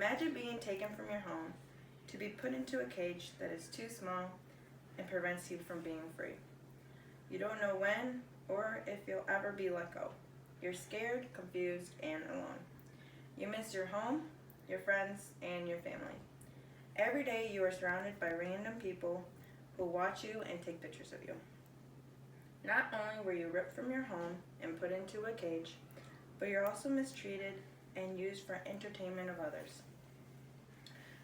Imagine being taken from your home to be put into a cage that is too small and prevents you from being free. You don't know when or if you'll ever be let go. You're scared, confused, and alone. You miss your home, your friends, and your family. Every day you are surrounded by random people who watch you and take pictures of you. Not only were you ripped from your home and put into a cage, but you're also mistreated and used for entertainment of others.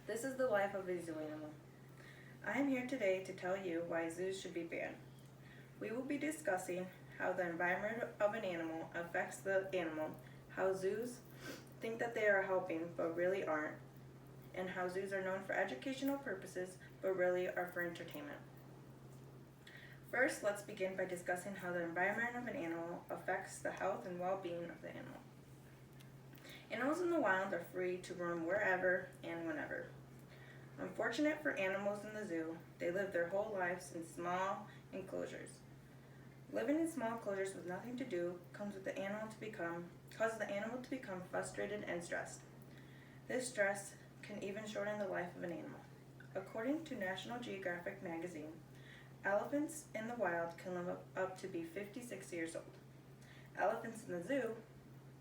This is the life of a zoo animal. I am here today to tell you why zoos should be banned. We will be discussing how the environment of an animal affects the animal, how zoos think that they are helping but really aren't, and how zoos are known for educational purposes but really are for entertainment. First, let's begin by discussing how the environment of an animal affects the health and well-being of the animal. Animals in the wild are free to roam wherever and whenever. Unfortunate for animals in the zoo, they live their whole lives in small enclosures. Living in small enclosures with nothing to do causes the animal to become frustrated and stressed. This stress can even shorten the life of an animal. According to National Geographic magazine, elephants in the wild can live up to be 56 years old. Elephants in the zoo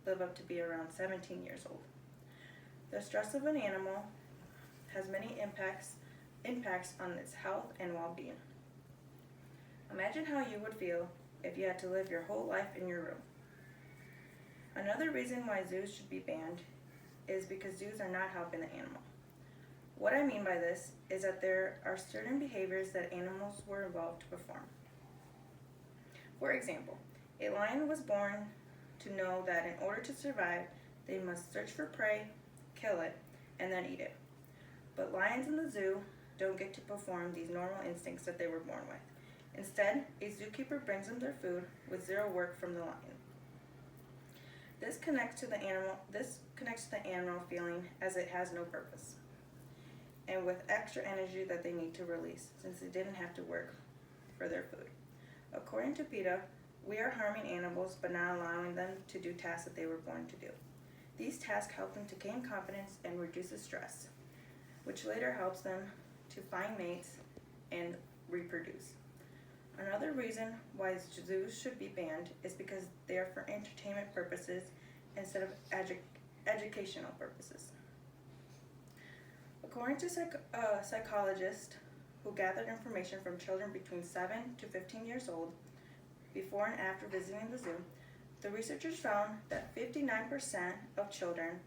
live up to be around 17 years old. The stress of an animal has many impacts on its health and well-being. Imagine how you would feel if you had to live your whole life in your room. Another reason why zoos should be banned is because zoos are not helping the animal. What I mean by this is that there are certain behaviors that animals were involved to perform. For example, a lion was born to know that in order to survive, they must search for prey, kill it, and then eat it. But lions in the zoo don't get to perform these normal instincts that they were born with. Instead, a zookeeper brings them their food with zero work from the lion. This connects to the animal feeling as it has no purpose, and with extra energy that they need to release since they didn't have to work for their food. According to PETA, we are harming animals but not allowing them to do tasks that they were born to do. These tasks help them to gain confidence and reduces stress, which later helps them to find mates and reproduce. Another reason why zoos should be banned is because they are for entertainment purposes instead of educational purposes. According to psychologists who gathered information from children between 7 to 15 years old before and after visiting the zoo, the researchers found that 59% of children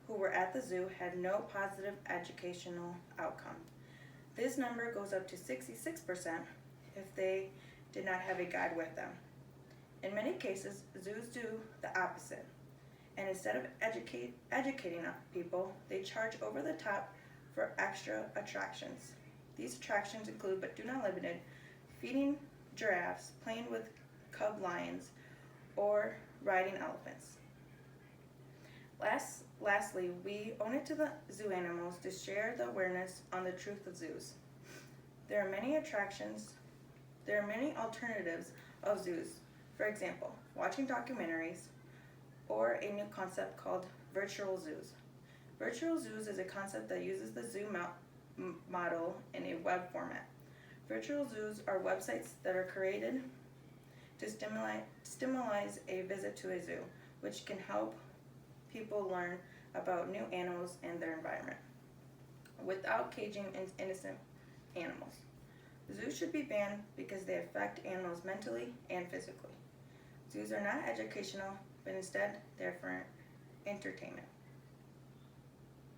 who were at the zoo had no positive educational outcome. This number goes up to 66% if they did not have a guide with them. In many cases, zoos do the opposite, and instead of educating people, they charge over the top for extra attractions. These attractions include, but do not limit, feeding giraffes, playing with cub lions, or riding elephants. Lastly, we owe it to the zoo animals to share the awareness on the truth of zoos. There are many alternatives of zoos. For example, watching documentaries or a new concept called virtual zoos. Virtual zoos is a concept that uses the zoo model in a web format. Virtual zoos are websites that are created to stimulate a visit to a zoo, which can help people learn about new animals and their environment without caging innocent animals. Zoos should be banned because they affect animals mentally and physically. Zoos are not educational, but instead they're for entertainment.